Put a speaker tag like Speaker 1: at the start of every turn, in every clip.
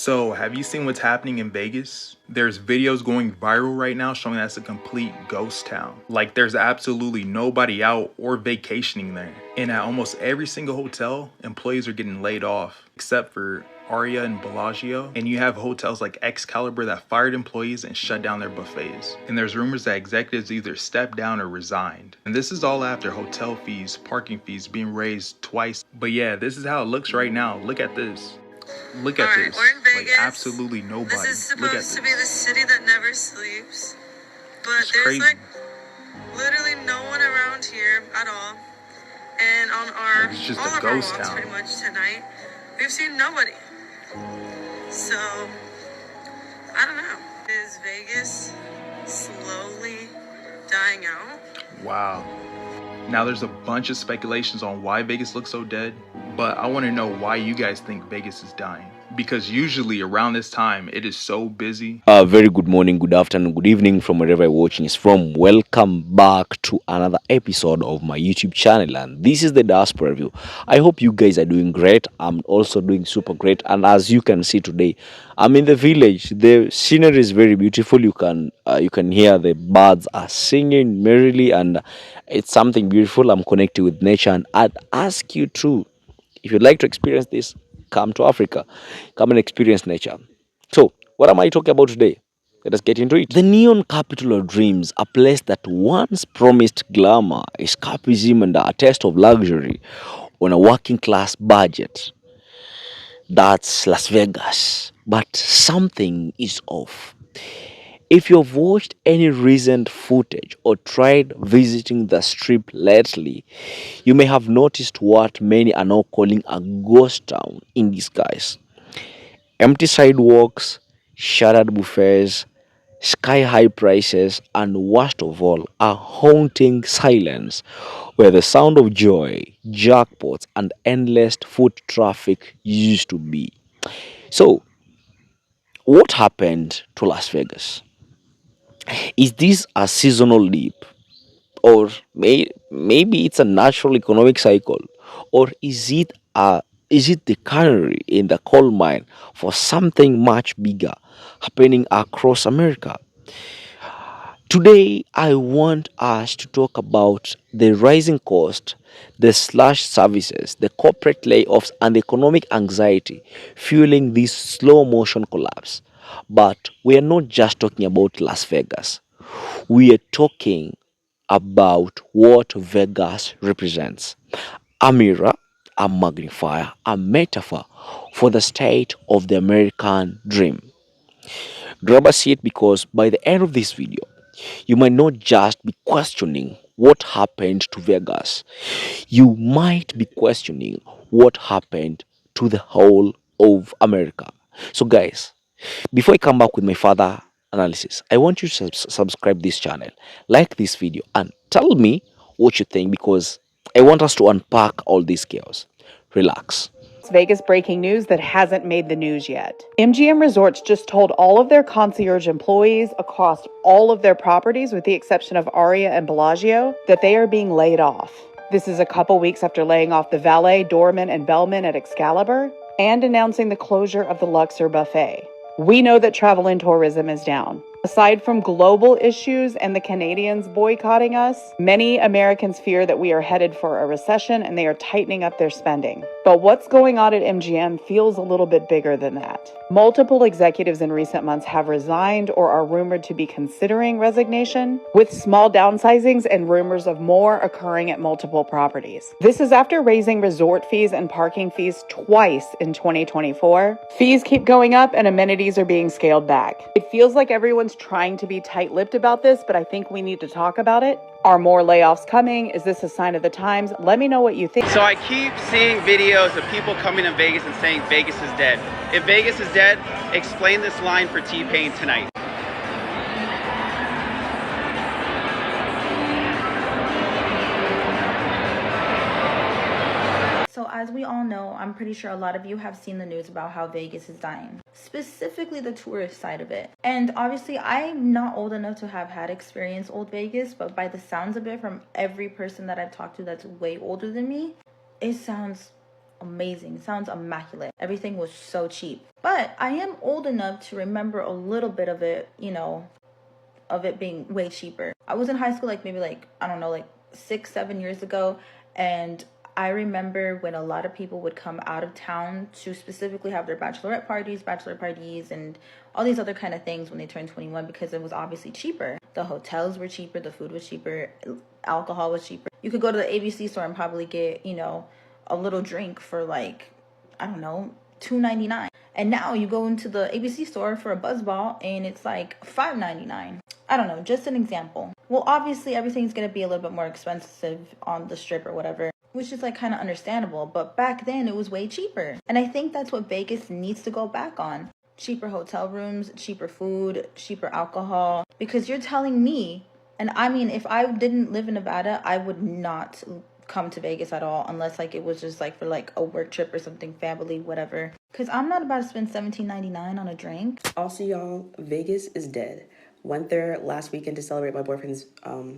Speaker 1: So, have you seen what's happening in Vegas? There's videos going viral right now showing that's a complete ghost town. Like, there's absolutely nobody out or vacationing there. And at almost every single hotel, employees are getting laid off, except for Aria and Bellagio. And you have hotels like Excalibur that fired employees and shut down their buffets. And there's rumors that executives either stepped down or resigned. And this is all after hotel fees, parking fees being raised twice. But yeah, this is how it looks right now. Look at this. Look at this.
Speaker 2: We're in Vegas.
Speaker 1: Like, absolutely nobody.
Speaker 2: This is supposed to be the city that never sleeps. But
Speaker 1: It's
Speaker 2: there's
Speaker 1: crazy.
Speaker 2: like literally no one around here at all. And on our
Speaker 1: It's just
Speaker 2: all
Speaker 1: a
Speaker 2: of our
Speaker 1: ghost
Speaker 2: walks
Speaker 1: town.
Speaker 2: pretty much tonight, we've seen nobody. So I don't know. Is Vegas slowly dying out?
Speaker 1: Wow. Now there's a bunch of speculations on why Vegas looks so dead, but I want to know why you guys think Vegas is dying. Because usually around this time, it is so busy.
Speaker 3: Very good morning, good afternoon, good evening from wherever you're watching us from. Welcome back to another episode of my YouTube channel, and this is the Diaspora Review. I hope you guys are doing great. I'm also doing super great, and as you can see today, I'm in the village. The scenery is very beautiful. You can hear the birds are singing merrily, and it's something beautiful. I'm connected with nature, and I'd ask you to, if you'd like to experience this, come to Africa, come and experience nature. So, what am I talking about today? Let us get into it. The neon capital of dreams, a place that once promised glamour, escapism, and a taste of luxury on a working class budget. That's Las Vegas. But something is off. If you've watched any recent footage or tried visiting the strip lately, you may have noticed what many are now calling a ghost town in disguise. Empty sidewalks, shuttered buffets, sky high prices, and worst of all, a haunting silence where the sound of joy, jackpots, and endless foot traffic used to be. So, what happened to Las Vegas? Is this a seasonal leap? Or maybe it's a natural economic cycle? Or is it the canary in the coal mine for something much bigger happening across America? Today, I want us to talk about the rising cost, the slash services, the corporate layoffs, and the economic anxiety fueling this slow motion collapse. But we are not just talking about Las Vegas. We are talking about what Vegas represents: a mirror, a magnifier, a metaphor for the state of the American dream. Grab a seat, because by the end of this video, you might not just be questioning what happened to Vegas, you might be questioning what happened to the whole of America. So, guys, before I come back with my further analysis, I want you to subscribe this channel, like this video, and tell me what you think, because I want us to unpack all this chaos. Relax.
Speaker 4: Vegas breaking news that hasn't made the news yet. MGM Resorts just told all of their concierge employees across all of their properties, with the exception of Aria and Bellagio, that they are being laid off. This is a couple weeks after laying off the valet, doorman, and bellman at Excalibur and announcing the closure of the Luxor buffet. We know that travel and tourism is down. Aside from global issues and the Canadians boycotting us, many Americans fear that we are headed for a recession and they are tightening up their spending. But what's going on at MGM feels a little bit bigger than that. Multiple executives in recent months have resigned or are rumored to be considering resignation, with small downsizings and rumors of more occurring at multiple properties. This is after raising resort fees and parking fees twice in 2024. Fees keep going up and amenities are being scaled back. It feels like everyone's trying to be tight-lipped about this, but I think we need to talk about it. Are more layoffs coming? Is this a sign of the times? Let me know what you think.
Speaker 5: So I keep seeing videos of people coming to Vegas and saying Vegas is dead. If Vegas is dead, explain this line for T-Pain tonight.
Speaker 6: So as we all know, I'm pretty sure a lot of you have seen the news about how Vegas is dying, specifically the tourist side of it. And obviously I'm not old enough to have had experience old Vegas, but by the sounds of it, from every person that I've talked to that's way older than me, it sounds amazing. Sounds immaculate. Everything was so cheap. But I am old enough to remember a little bit of it, of it being way cheaper. I was in high school, like maybe like, I don't know, like 6-7 years ago. And I remember when a lot of people would come out of town to specifically have their bachelor parties, and all these other kind of things when they turned 21, because it was obviously cheaper. The hotels were cheaper, the food was cheaper, alcohol was cheaper. You could go to the ABC store and probably get, a little drink for like, I don't know, $2.99. And now you go into the ABC store for a buzzball and it's like $5.99. I don't know, just an example. Well, obviously everything's gonna be a little bit more expensive on the strip or whatever, which is like kind of understandable. But back then it was way cheaper. And I think that's what Vegas needs to go back on. Cheaper hotel rooms, cheaper food, cheaper alcohol. Because you're telling me, and I mean, if I didn't live in Nevada, I would not come to Vegas at all, unless like it was just like for like a work trip or something, family, whatever. Because I'm not about to spend $17.99 on a drink.
Speaker 7: Also, y'all, Vegas is dead. Went there last weekend to celebrate my boyfriend's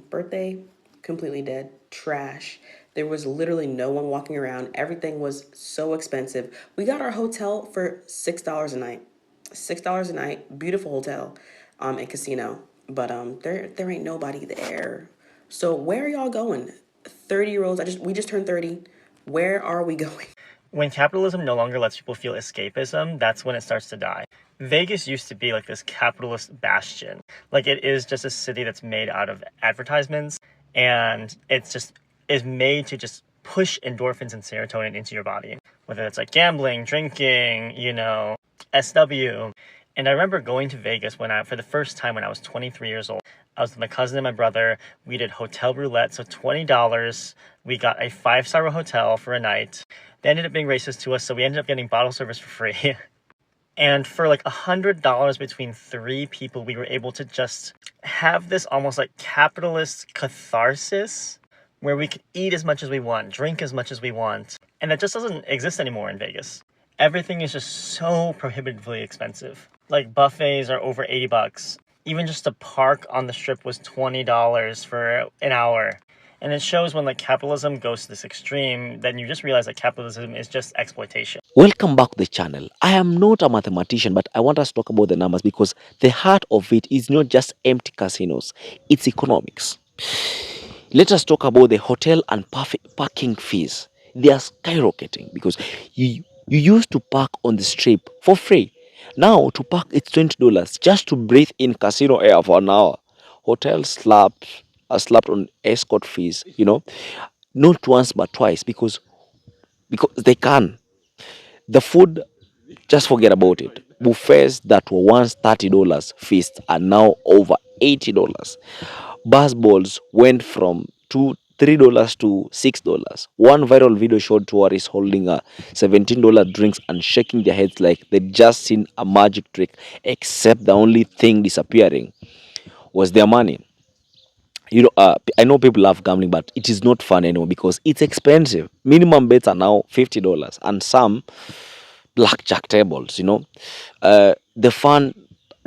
Speaker 7: birthday. Completely dead. Trash. There was literally no one walking around. Everything was so expensive. We got our hotel for $6 a night. $6 a night. Beautiful hotel and casino. But there ain't nobody there. So where are y'all going? 30-year-olds. We just turned 30. Where are we going?
Speaker 8: When capitalism no longer lets people feel escapism, that's when it starts to die. Vegas used to be like this capitalist bastion. Like, it is just a city that's made out of advertisements, and it's just is made to just push endorphins and serotonin into your body. Whether it's like gambling, drinking, SW. And I remember going to Vegas for the first time when I was 23 years old. I was with my cousin and my brother. We did hotel roulette, so $20. We got a 5-star hotel for a night. They ended up being racist to us, so we ended up getting bottle service for free. And for like $100 between 3 people, we were able to just have this almost like capitalist catharsis where we could eat as much as we want, drink as much as we want. And that just doesn't exist anymore in Vegas. Everything is just so prohibitively expensive. Like, buffets are over $80. Even just to park on the strip was $20 for an hour. And it shows when like capitalism goes to this extreme, then you just realize that capitalism is just exploitation.
Speaker 3: Welcome back to the channel. I am not a mathematician, but I want us to talk about the numbers because the heart of it is not just empty casinos, it's economics. Let us talk about the hotel and parking fees. They are skyrocketing because you used to park on the strip for free. Now to park it's $20 just to breathe in casino air for an hour. Hotels are slapped on escort fees, not once but twice because they can. The food, just forget about it. Buffets that were once $30 feast are now over $80. Bus balls went from $3 to $6. One viral video showed tourists holding a $17 drinks and shaking their heads like they'd just seen a magic trick, except the only thing disappearing was their money. I know people love gambling, but it is not fun anymore because it's expensive. Minimum bets are now $50, and some blackjack tables. The fun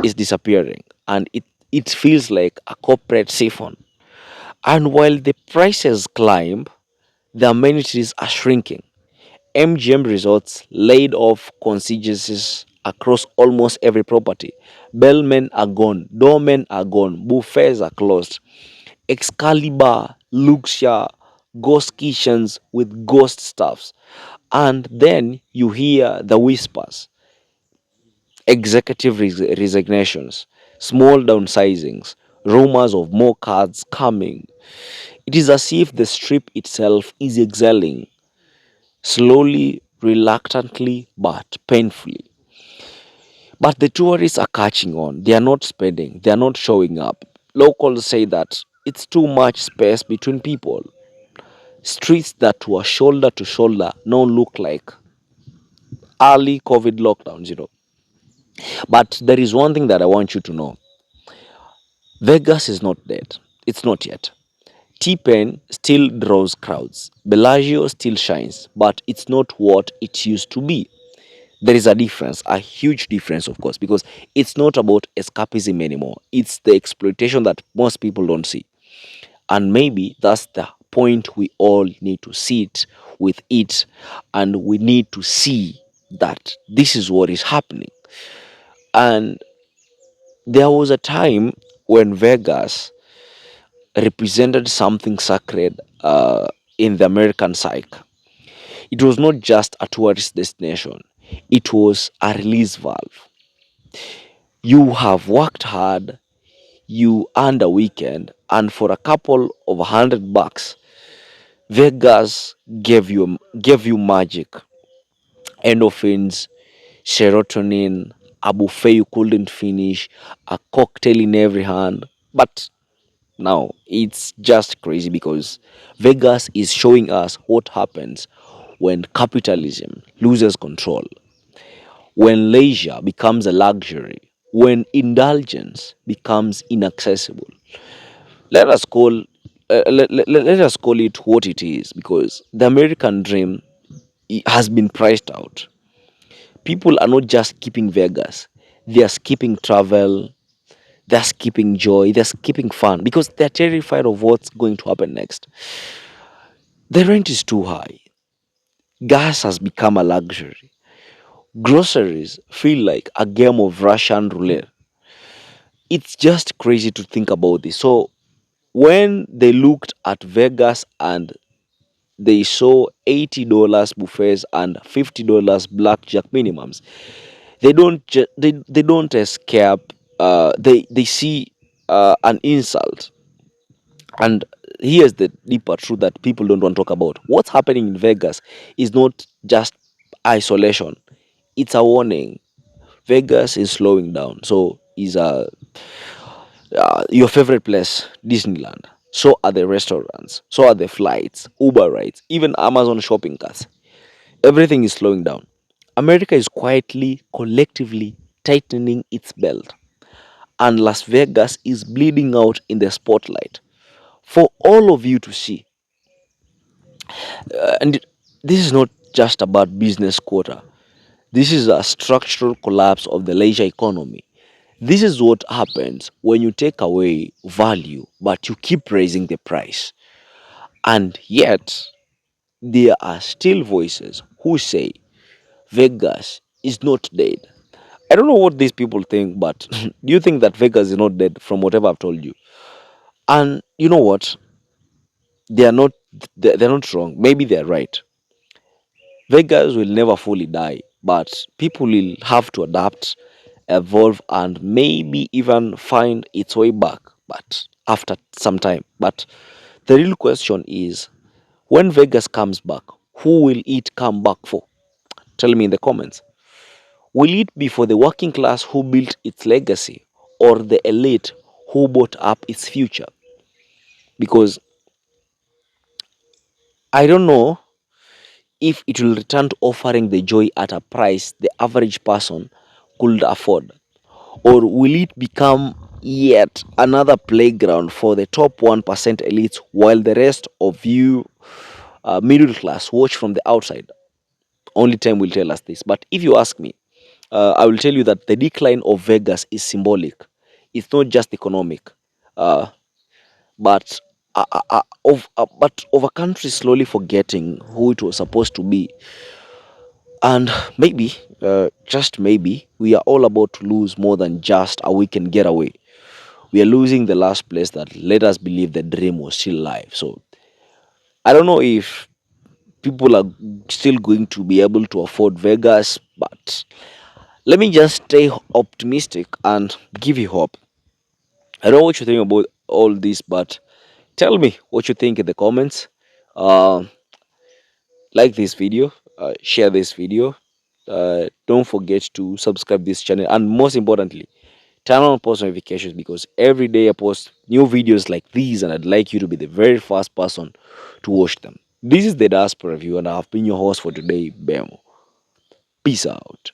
Speaker 3: is disappearing, and it feels like a corporate siphon. And while the prices climb, the amenities are shrinking. MGM Resorts laid off concierges across almost every property. Bellmen are gone, doormen are gone, buffets are closed. Excalibur, Luxia, ghost kitchens with ghost staffs. And then you hear the whispers, executive resignations, small downsizings, rumors of more cards coming. It is as if the strip itself is exhaling, slowly, reluctantly, but painfully. But the tourists are catching on. They are not spending, they are not showing up. Locals say that it's too much space between people. Streets that were shoulder to shoulder now look like early COVID lockdowns. But there is one thing that I want you to know. Vegas is not dead. It's not yet. T-Pain still draws crowds. Bellagio still shines, but it's not what it used to be. There is a difference, a huge difference, of course, because it's not about escapism anymore. It's the exploitation that most people don't see. And maybe that's the point we all need to sit with it, and we need to see that this is what is happening. And there was a time when Vegas represented something sacred in the American psyche. It was not just a tourist destination, it was a release valve. You have worked hard, you earned a weekend, and for a couple of $100, Vegas gave you magic, endorphins, serotonin, a buffet you couldn't finish, a cocktail in every hand. But now it's just crazy because Vegas is showing us what happens when capitalism loses control, when leisure becomes a luxury, when indulgence becomes inaccessible. Let us call let us call it what it is, because the American dream has been priced out. People are not just skipping Vegas; they are skipping travel, they're skipping joy, they're skipping fun because they're terrified of what's going to happen next. The rent is too high. Gas has become a luxury. Groceries feel like a game of Russian roulette. It's just crazy to think about this. So, when they looked at Vegas and they saw $80 buffets and $50 blackjack minimums, they don't escape. They see an insult. And here's the deeper truth that people don't want to talk about. What's happening in Vegas is not just isolation; it's a warning. Vegas is slowing down. So is your favorite place, Disneyland. So are the restaurants. So are the flights, Uber rides, even Amazon shopping carts. Everything is slowing down. America is quietly, collectively tightening its belt, and Las Vegas is bleeding out in the spotlight for all of you to see. And this is not just about business quota. This is a structural collapse of the leisure economy. This is what happens when you take away value but you keep raising the price. And yet, there are still voices who say Vegas is not dead. I don't know what these people think, but do you think that Vegas is not dead from whatever I've told you? And you know what? They are not they're not wrong. Maybe they're right. Vegas will never fully die, but people will have to adapt, evolve, and maybe even find its way back. But after some time. But the real question is, when Vegas comes back, who will it come back for? Tell me in the comments. Will it be for the working class who built its legacy, or the elite who bought up its future? Because I don't know if it will return to offering the joy at a price the average person could afford, or will it become yet another playground for the top 1% elites while the rest of you, middle class, watch from the outside? Only time will tell us this. But if you ask me, I will tell you that the decline of Vegas is symbolic. It's not just economic, uh, but of a country slowly forgetting who it was supposed to be. And maybe, just maybe, we are all about to lose more than just a weekend getaway. We are losing the last place that let us believe the dream was still alive. So I don't know if people are still going to be able to afford Vegas, but let me just stay optimistic and give you hope. I don't know what you think about all this, but tell me what you think in the comments. Uh, like this video, share this video. Don't forget to subscribe this channel, and most importantly, turn on post notifications, because every day I post new videos like these, and I'd like you to be the very first person to watch them. This is the Diaspora Review, and I've been your host for today, Bemo. Peace out.